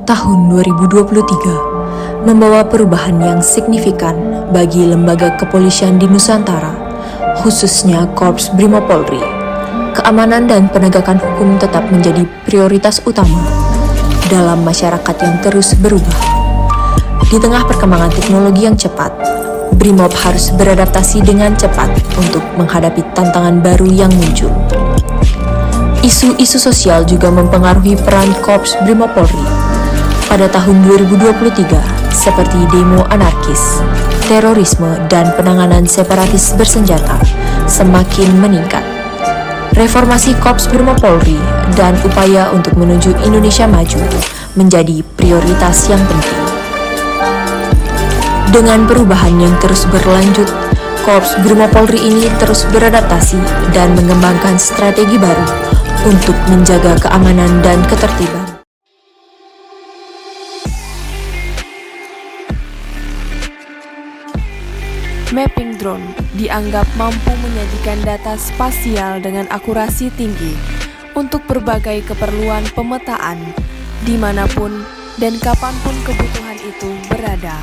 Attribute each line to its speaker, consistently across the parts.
Speaker 1: Tahun 2023 membawa perubahan yang signifikan bagi lembaga kepolisian di Nusantara, khususnya Korps Brimob Polri. Keamanan dan penegakan hukum tetap menjadi prioritas utama dalam masyarakat yang terus berubah. Di tengah perkembangan teknologi yang cepat, Brimob harus beradaptasi dengan cepat untuk menghadapi tantangan baru yang muncul. Isu-isu sosial juga mempengaruhi peran Korps Brimob Polri pada tahun 2023, seperti demo anarkis, terorisme, dan penanganan separatis bersenjata semakin meningkat. Reformasi Korps Brimob Polri dan upaya untuk menuju Indonesia maju menjadi prioritas yang penting. Dengan perubahan yang terus berlanjut, Korps Brimob Polri ini terus beradaptasi dan mengembangkan strategi baru untuk menjaga keamanan dan ketertiban.
Speaker 2: Mapping drone dianggap mampu menyajikan data spasial dengan akurasi tinggi untuk berbagai keperluan pemetaan dimanapun dan kapanpun kebutuhan itu berada.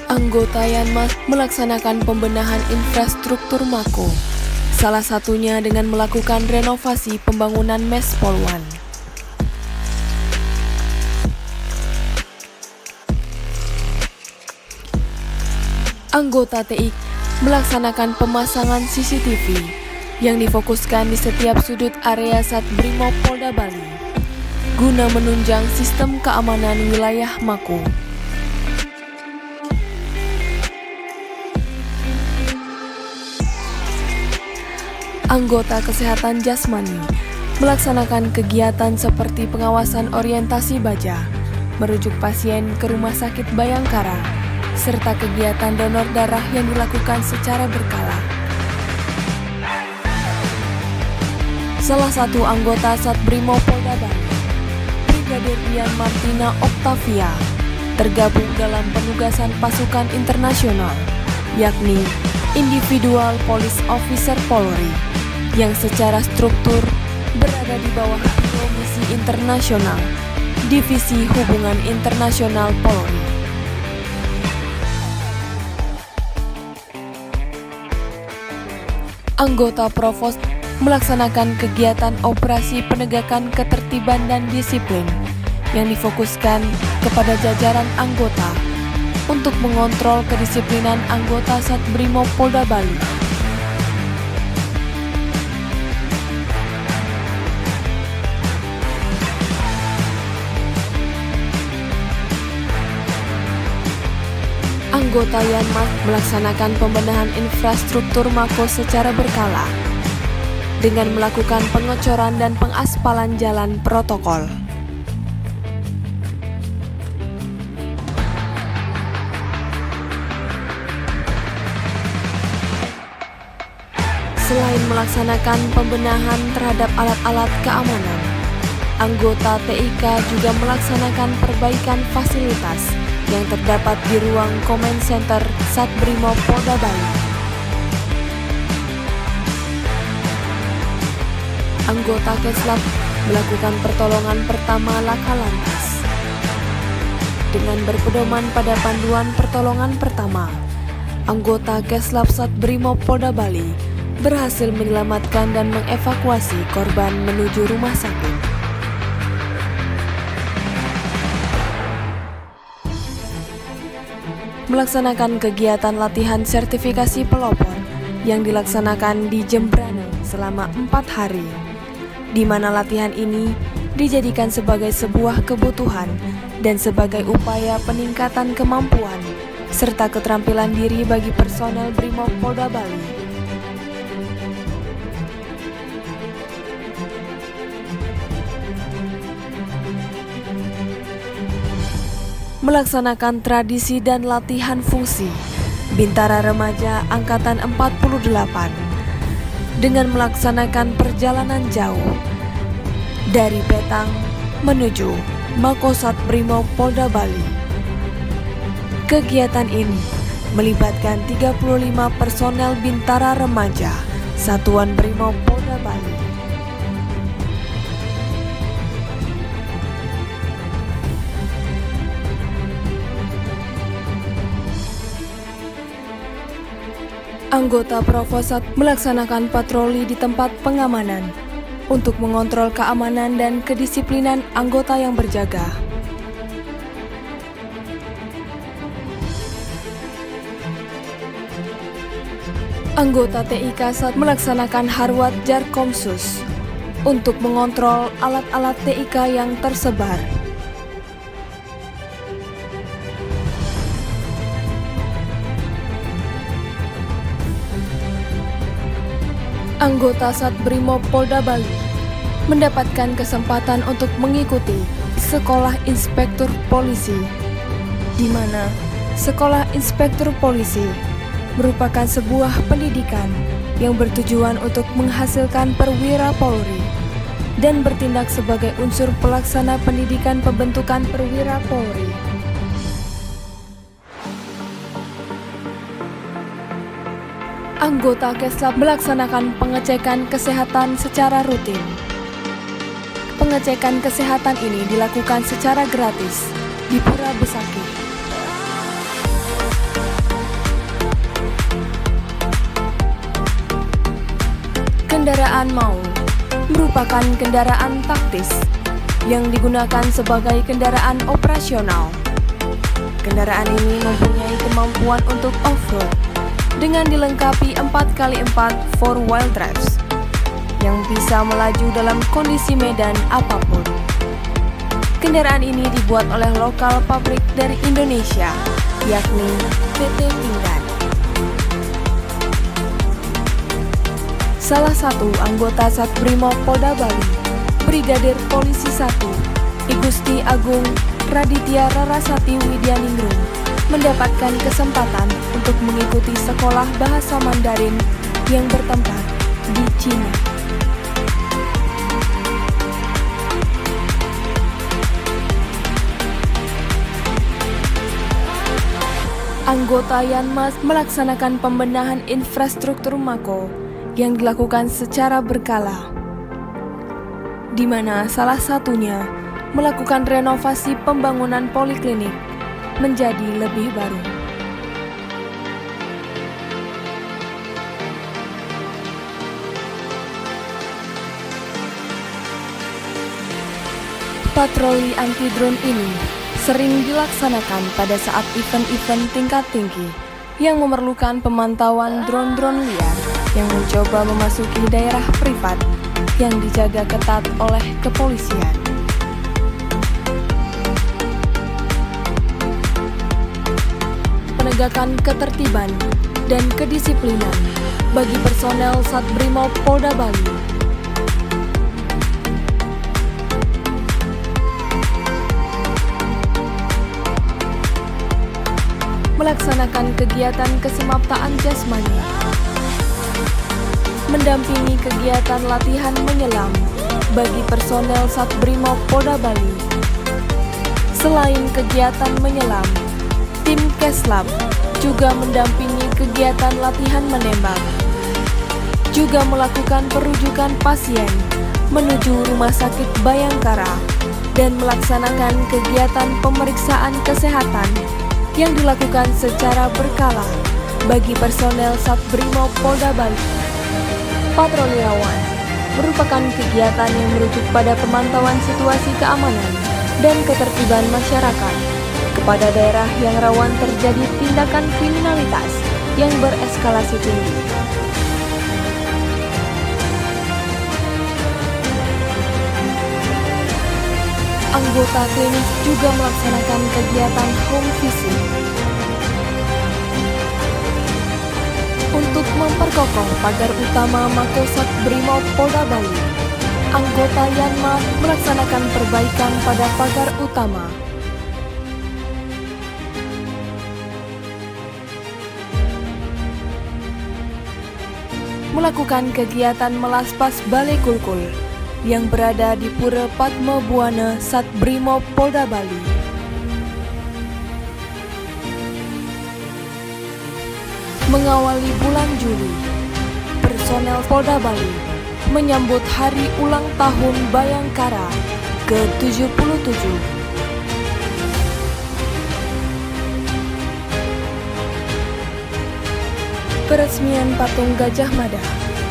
Speaker 2: Anggota Yanmas melaksanakan pembenahan infrastruktur Mako, salah satunya dengan melakukan renovasi pembangunan Mes Poluan. Anggota TI melaksanakan pemasangan CCTV yang difokuskan di setiap sudut area Sat Brimob Polda Bali guna menunjang sistem keamanan wilayah Mako. Anggota kesehatan jasmani melaksanakan kegiatan seperti pengawasan orientasi baja, merujuk pasien ke Rumah Sakit Bayangkara, serta kegiatan donor darah yang dilakukan secara berkala. Salah satu anggota Sat Brimob Polda Bali, Brigadir Dian Martina Octavia, tergabung dalam penugasan pasukan internasional, yakni Individual Police Officer Polri, yang secara struktur berada di bawah Biro Misi Internasional, Divisi Hubungan Internasional Polri. Anggota Provos melaksanakan kegiatan operasi penegakan ketertiban dan disiplin yang difokuskan kepada jajaran anggota untuk mengontrol kedisiplinan anggota Sat Brimob Polda Bali. Anggota Yanmas melaksanakan pembenahan infrastruktur Mako secara berkala dengan melakukan pengecoran dan pengaspalan jalan protokol. Selain melaksanakan pembenahan terhadap alat-alat keamanan, anggota TIK juga melaksanakan perbaikan fasilitas yang terdapat di ruang Command Center Sat Brimob Polda Bali. Anggota Keslab melakukan pertolongan pertama laka lantas. Dengan berpedoman pada panduan pertolongan pertama, anggota Keslab Sat Brimob Polda Bali berhasil menyelamatkan dan mengevakuasi korban menuju rumah sakit. Melaksanakan kegiatan latihan sertifikasi pelopor yang dilaksanakan di Jembrana selama 4 hari, di mana latihan ini dijadikan sebagai sebuah kebutuhan dan sebagai upaya peningkatan kemampuan serta keterampilan diri bagi personel Brimob Polda Bali. Melaksanakan tradisi dan latihan fungsi Bintara Remaja Angkatan 48 dengan melaksanakan perjalanan jauh dari Petang menuju Mako Sat Brimob Polda Bali. Kegiatan ini melibatkan 35 personel Bintara Remaja, Satuan Brimob Polda Bali. Anggota Provosat melaksanakan patroli di tempat pengamanan untuk mengontrol keamanan dan kedisiplinan anggota yang berjaga. Anggota TIK Sat melaksanakan Harwat Jarkomsus untuk mengontrol alat-alat TIK yang tersebar. Anggota Sat Brimob Polda Bali mendapatkan kesempatan untuk mengikuti Sekolah Inspektur Polisi, di mana Sekolah Inspektur Polisi merupakan sebuah pendidikan yang bertujuan untuk menghasilkan perwira Polri dan bertindak sebagai unsur pelaksana pendidikan pembentukan perwira Polri. Anggota Keslab melaksanakan pengecekan kesehatan secara rutin. Pengecekan kesehatan ini dilakukan secara gratis di Pura Besaki. Kendaraan maung merupakan kendaraan taktis yang digunakan sebagai kendaraan operasional. Kendaraan ini mempunyai kemampuan untuk off-road dengan dilengkapi 4x4 four-wheel drives yang bisa melaju dalam kondisi medan apapun. Kendaraan ini dibuat oleh lokal pabrik dari Indonesia, yakni PT Pindad. Salah satu anggota Sat Brimob Polda Bali, Brigadir Polisi 1, Igusti Agung Raditya Rarasati Widyaningrum, mendapatkan kesempatan untuk mengikuti sekolah bahasa Mandarin yang bertempat di Cina. Anggota Yanmas melaksanakan pembenahan infrastruktur Mako yang dilakukan secara berkala, di mana salah satunya melakukan renovasi pembangunan poliklinik menjadi lebih baru. Patroli anti-drone ini sering dilaksanakan pada saat event-event tingkat tinggi yang memerlukan pemantauan drone-drone liar yang mencoba memasuki daerah privat yang dijaga ketat oleh kepolisian. Penegakan ketertiban dan kedisiplinan bagi personel Sat Brimob Polda Bali. Melaksanakan kegiatan kesemaptaan jasmani. Mendampingi kegiatan latihan menyelam bagi personel Sat Brimob Polda Bali. Selain kegiatan menyelam, tim Keslab juga mendampingi kegiatan latihan menembak, juga melakukan perujukan pasien menuju Rumah Sakit Bayangkara dan melaksanakan kegiatan pemeriksaan kesehatan yang dilakukan secara berkala bagi personel Sat Brimob Polda Bali. Patroli rawan merupakan kegiatan yang merujuk pada pemantauan situasi keamanan dan ketertiban masyarakat kepada daerah yang rawan terjadi tindakan kriminalitas yang bereskalasi tinggi. Anggota klinik juga melaksanakan kegiatan home visit untuk memperkokoh pagar utama Mako Sat Brimob Polda Bali. Anggota Yanma melaksanakan perbaikan pada pagar utama. Melakukan kegiatan melaspas Balai Kulkul yang berada di Pura Padma Buana Sat Brimob Polda Bali. Mengawali bulan Juli, personel Polda Bali menyambut hari ulang tahun Bayangkara ke-77. Peresmian patung Gajah Mada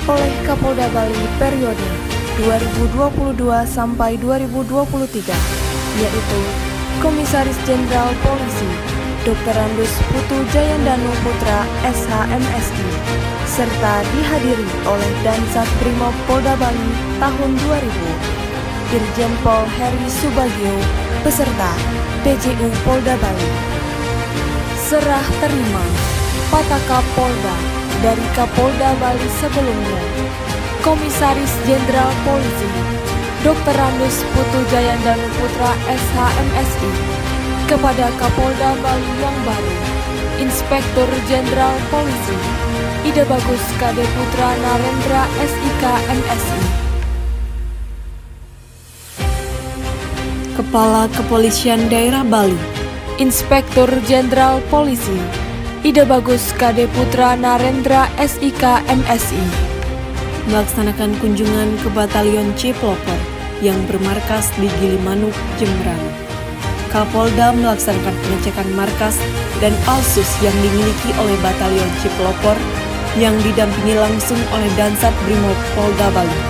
Speaker 2: oleh Kapolda Bali periode 2022 sampai 2023, yaitu Komisaris Jenderal Polisi Dr. Andus Putu Jayandanu Putra SH.MSI, serta dihadiri oleh Dansat Brimob Polda Bali tahun 2000, Irjen Pol Heri Subagio beserta PJU Polda Bali. Serah terima Pataka Polda dari Kapolda Bali sebelumnya, Komisaris Jenderal Polisi Dr. Andus Putu Jayandanu Putra SH.MSI kepada Kapolda Bali yang baru, Inspektur Jenderal Polisi Ida Bagus Kade Putra Narendra SIK MSI. Kepala Kepolisian Daerah Bali, Inspektur Jenderal Polisi Ida Bagus Kade Putra Narendra SIK MSI melaksanakan kunjungan ke Batalion C Pelopor yang bermarkas di Gilimanuk, Jembrana. Kapolda melaksanakan pengecekan markas dan alsus yang dimiliki oleh Batalion C Pelopor yang didampingi langsung oleh Dansat Brimob Polda Bali.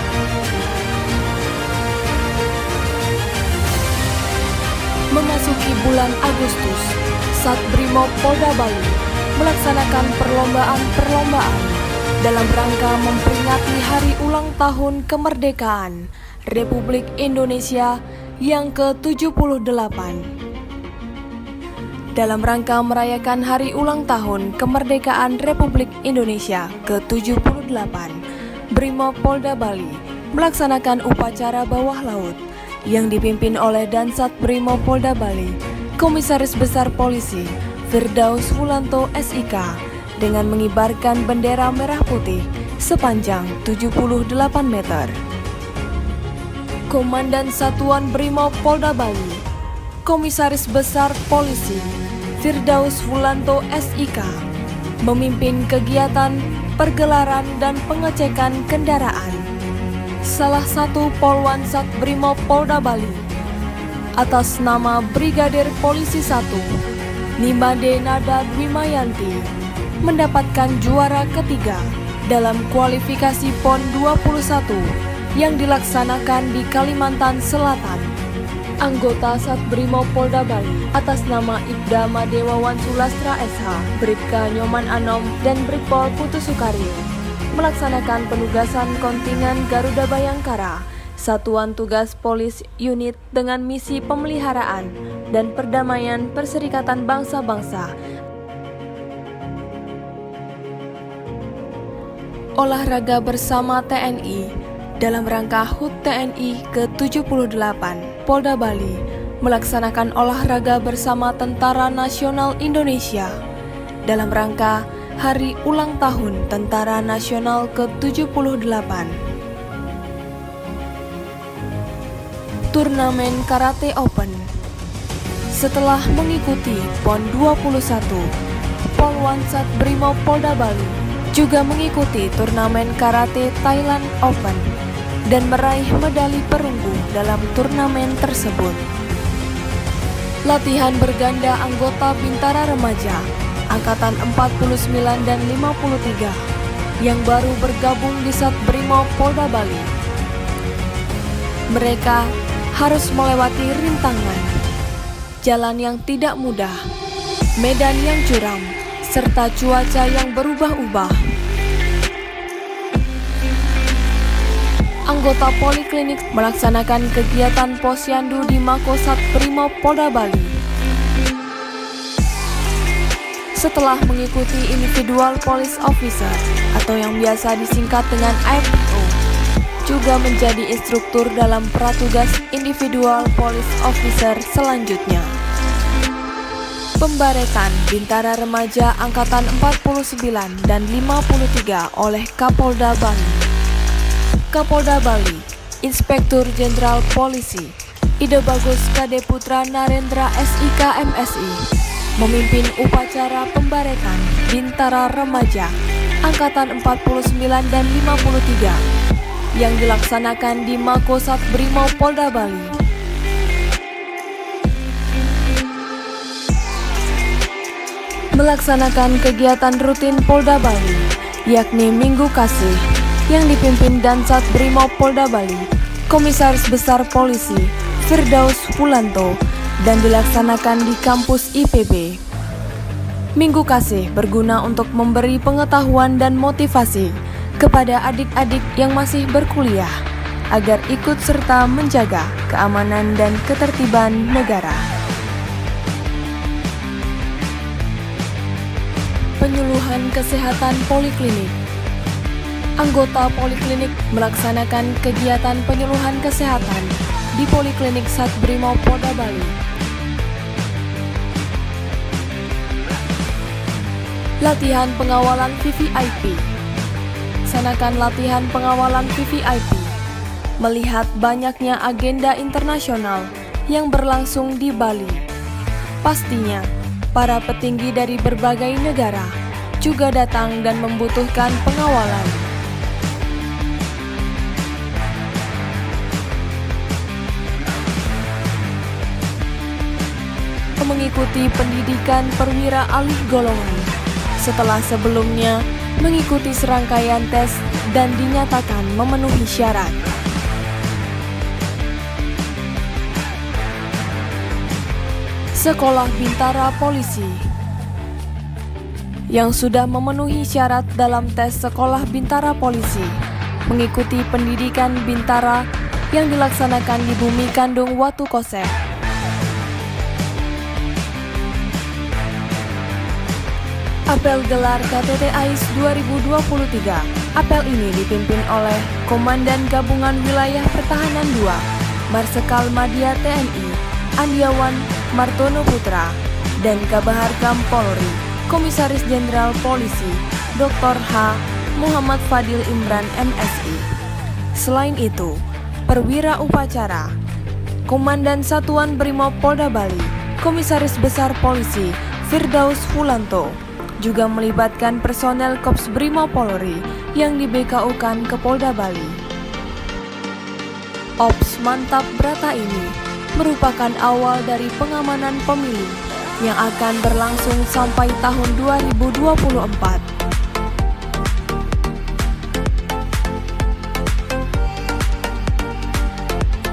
Speaker 2: Memasuki bulan Agustus, Sat Brimob Polda Bali melaksanakan perlombaan dalam rangka memperingati Hari Ulang Tahun Kemerdekaan Republik Indonesia yang ke-78. Dalam rangka merayakan Hari Ulang Tahun Kemerdekaan Republik Indonesia ke-78, Brimob Polda Bali melaksanakan upacara bawah laut yang dipimpin oleh Dansat Brimob Polda Bali, Komisaris Besar Polisi Firdaus Wulanto SIK, dengan mengibarkan bendera merah putih sepanjang 78 meter. Komandan Satuan Brimob Polda Bali, Komisaris Besar Polisi Firdaus Wulanto SIK, memimpin kegiatan pergelaran dan pengecekan kendaraan. Salah satu Polwan Sat Brimob Polda Bali atas nama Brigadir Polisi 1 Nimade Nada Dwimayanti mendapatkan juara ketiga dalam kualifikasi PON 21 yang dilaksanakan di Kalimantan Selatan. Anggota Sat Brimob Polda Bali atas nama Ibda Madewawan Sulastra SH, Bribka Nyoman Anom, dan Brigpol Putu Sukaryo melaksanakan penugasan kontingen Garuda Bayangkara, Satuan Tugas Polis Unit dengan misi pemeliharaan dan perdamaian Perserikatan Bangsa-Bangsa. Olahraga bersama TNI dalam rangka HUT TNI ke-78, Polda Bali melaksanakan olahraga bersama Tentara Nasional Indonesia dalam rangka Hari Ulang Tahun Tentara Nasional ke-78. Turnamen Karate Open. Setelah mengikuti PON 21, Polwan Sat Brimob Polda Bali juga mengikuti turnamen Karate Thailand Open dan meraih medali perunggu dalam turnamen tersebut. Latihan berganda anggota Bintara Remaja Angkatan 49 dan 53 yang baru bergabung di Sat Brimob Polda Bali. Mereka harus melewati rintangan, jalan yang tidak mudah, medan yang curam, serta cuaca yang berubah-ubah. Anggota Poliklinik melaksanakan kegiatan posyandu di Mako Sat Brimob Polda Bali. Setelah mengikuti Individual Police Officer atau yang biasa disingkat dengan IPO, juga menjadi instruktur dalam pratugas Individual Police Officer selanjutnya. Pembaretan Bintara Remaja Angkatan 49 dan 53 oleh Kapolda Bali. Kapolda Bali, Inspektur Jenderal Polisi Ida Bagus Kade Putra Narendra SIK MSI memimpin upacara pembaretan Bintara Remaja Angkatan 49 dan 53 yang dilaksanakan di Makosat Brimob Polda Bali. Melaksanakan kegiatan rutin Polda Bali, yakni Minggu Kasih, yang dipimpin Dansat Brimob Polda Bali, Komisaris Besar Polisi Firdaus Fulanto, dan dilaksanakan di kampus IPB. Minggu Kasih berguna untuk memberi pengetahuan dan motivasi kepada adik-adik yang masih berkuliah agar ikut serta menjaga keamanan dan ketertiban negara. Penyuluhan kesehatan poliklinik. Anggota poliklinik melaksanakan kegiatan penyuluhan kesehatan di Poliklinik Sat Brimob Polda Bali. Latihan pengawalan VVIP. Laksanakan latihan pengawalan VVIP. Melihat banyaknya agenda internasional yang berlangsung di Bali. Pastinya, para petinggi dari berbagai negara juga datang dan membutuhkan pengawalan. Mengikuti pendidikan perwira alih golongan setelah sebelumnya mengikuti serangkaian tes dan dinyatakan memenuhi syarat. Sekolah Bintara Polisi yang sudah memenuhi syarat dalam tes Sekolah Bintara Polisi mengikuti pendidikan Bintara yang dilaksanakan di Bumi Kandung Watu Kosek. Apel gelar KTT AIS 2023. Apel ini dipimpin oleh Komandan Gabungan Wilayah Pertahanan 2, Marsekal Madya TNI, Andiawan Martono Putra, dan Kabaharkam Polri, Komisaris Jenderal Polisi, Dr. H. Muhammad Fadil Imran MSI. Selain itu, perwira upacara, Komandan Satuan Brimob Polda Bali, Komisaris Besar Polisi, Firdaus Fulanto, juga melibatkan personel Korps Brimob Polri yang di BKU-kan ke Polda Bali. Ops Mantap Brata ini merupakan awal dari pengamanan pemilu yang akan berlangsung sampai tahun 2024.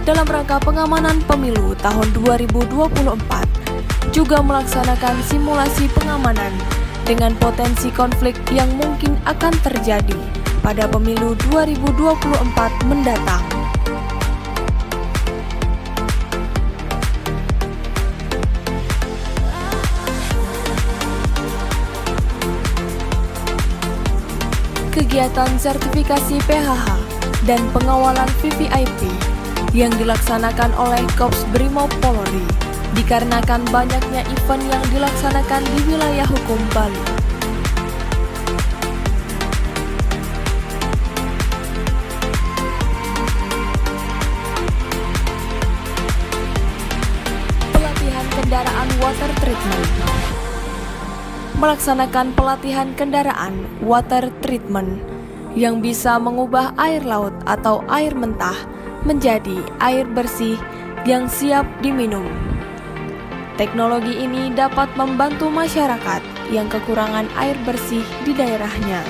Speaker 2: Dalam rangka pengamanan pemilu tahun 2024, juga melaksanakan simulasi pengamanan dengan potensi konflik yang mungkin akan terjadi pada pemilu 2024 mendatang. Kegiatan sertifikasi PHH dan pengawalan VVIP yang dilaksanakan oleh Korps Brimob Polri dikarenakan banyaknya event yang dilaksanakan di wilayah hukum Bali. Pelatihan kendaraan water treatment. Melaksanakan pelatihan kendaraan water treatment yang bisa mengubah air laut atau air mentah menjadi air bersih yang siap diminum. Teknologi ini dapat membantu masyarakat yang kekurangan air bersih di daerahnya.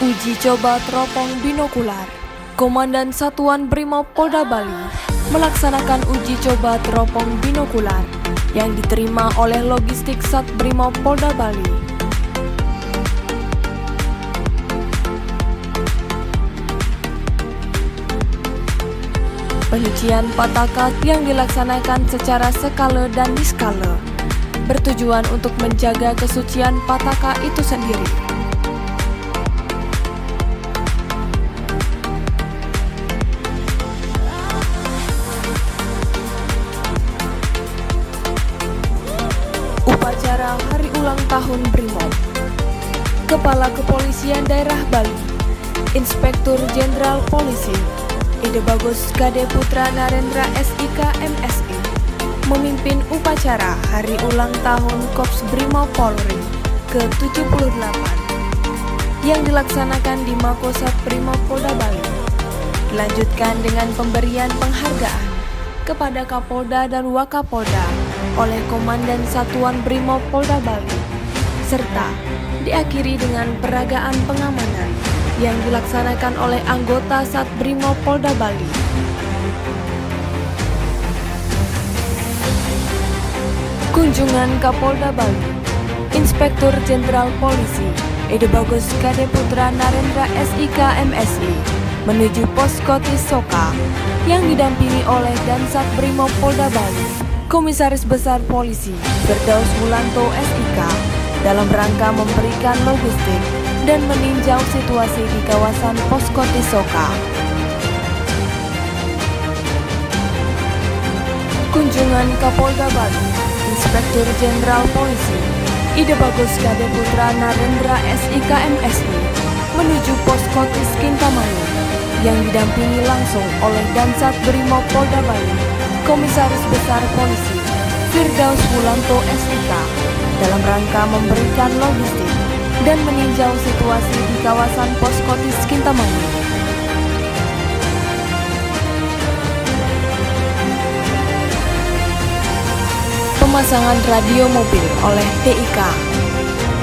Speaker 2: Uji coba teropong binokular. Komandan Satuan Brimob Polda Bali melaksanakan uji coba teropong binokular yang diterima oleh logistik Sat Brimob Polda Bali. Penyucian pataka yang dilaksanakan secara skala dan diskala bertujuan untuk menjaga kesucian pataka itu sendiri. Upacara Hari Ulang Tahun Brimob. Kepala Kepolisian Daerah Bali, Inspektur Jenderal Polisi Ide Bagus Kade Putra Narendra SIK MSI memimpin upacara Hari Ulang Tahun Korps Brimob Polri ke-78 yang dilaksanakan di Makosat Brimob Polda Bali. Dilanjutkan dengan pemberian penghargaan kepada Kapolda dan Wakapolda oleh Komandan Satuan Brimob Polda Bali, serta diakhiri dengan peragaan pengamanan yang dilaksanakan oleh anggota Sat Brimob Polda Bali. Kunjungan Kapolda Bali, Inspektur Jenderal Polisi Ide Bagus Kade Putra Narendra SIK MSI menuju Posko Tisoka yang didampingi oleh Dansat Brimob Polda Bali, Komisaris Besar Polisi Firdaus Wulanto SIK, dalam rangka memberikan logistik dan meninjau situasi di kawasan Posko Tisoka. Kunjungan Kapolda Bali, Inspektur Jenderal Polisi Ide Bagus Kade Putra Narendra SIK MSI menuju Posko Tis Kintamani yang didampingi langsung oleh Dansat Brimob Polda Bali, Komisaris Besar Polisi Firdaus Wulanto SIK, dalam rangka memberikan logistik dan meninjau situasi di kawasan Posko Tis Kintamani. Pemasangan radio mobil oleh TIK.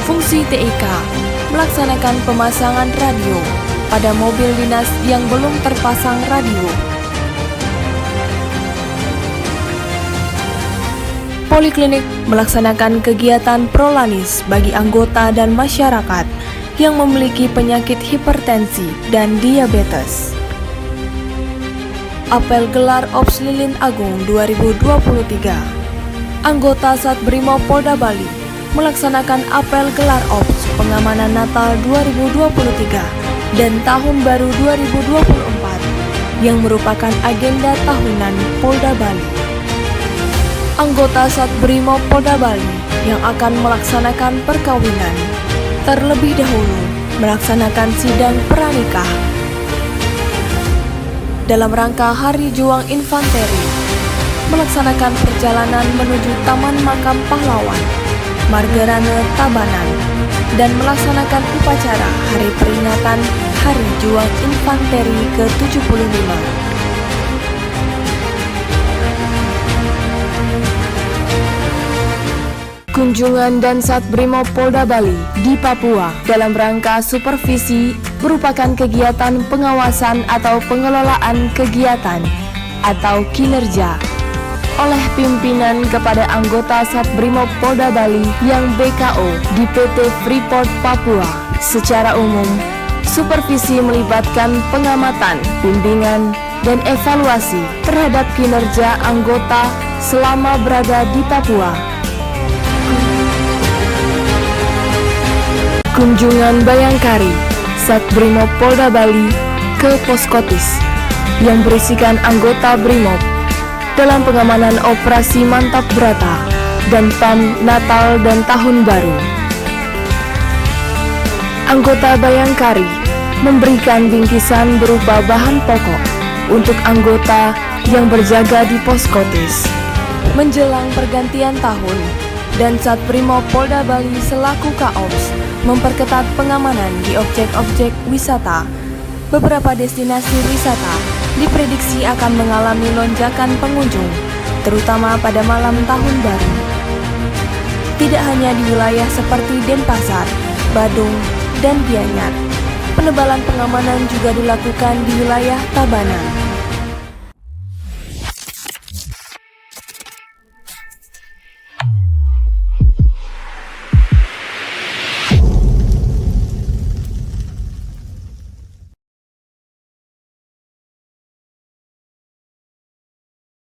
Speaker 2: Fungsi TIK melaksanakan pemasangan radio pada mobil dinas yang belum terpasang radio. Poliklinik melaksanakan kegiatan prolanis bagi anggota dan masyarakat yang memiliki penyakit hipertensi dan diabetes. Apel gelar Ops Lilin Agung 2023. Anggota Sat Brimob Polda Bali melaksanakan apel gelar Ops pengamanan Natal 2023 dan Tahun Baru 2024 yang merupakan agenda tahunan Polda Bali. Anggota Sat Brimob Polda Bali yang akan melaksanakan perkawinan terlebih dahulu melaksanakan sidang pranikah dalam rangka Hari Juang Infanteri, melaksanakan perjalanan menuju Taman Makam Pahlawan, Margarane Tabanan, dan melaksanakan upacara Hari Peringatan Hari Juang Infanteri ke-75. Kunjungan Dansat Brimob Polda Bali di Papua dalam rangka supervisi merupakan kegiatan pengawasan atau pengelolaan kegiatan atau kinerja oleh pimpinan kepada anggota Sat Brimob Polda Bali yang BKO di PT Freeport Papua. Secara umum, supervisi melibatkan pengamatan, bimbingan, dan evaluasi terhadap kinerja anggota selama berada di Papua. Kunjungan Bayangkari Sat Brimob Polda Bali ke Poskotis yang berisikan anggota Brimob dalam pengamanan operasi Mantap Brata dan PAM Natal dan Tahun Baru. Anggota Bayangkari memberikan bingkisan berupa bahan pokok untuk anggota yang berjaga di Poskotis. Menjelang pergantian tahun, dan Sat Brimob Polda Bali selaku Kaops memperketat pengamanan di objek-objek wisata. Beberapa destinasi wisata diprediksi akan mengalami lonjakan pengunjung, terutama pada malam Tahun Baru. Tidak hanya di wilayah seperti Denpasar, Badung, dan Gianyar, penebalan pengamanan juga dilakukan di wilayah Tabanan.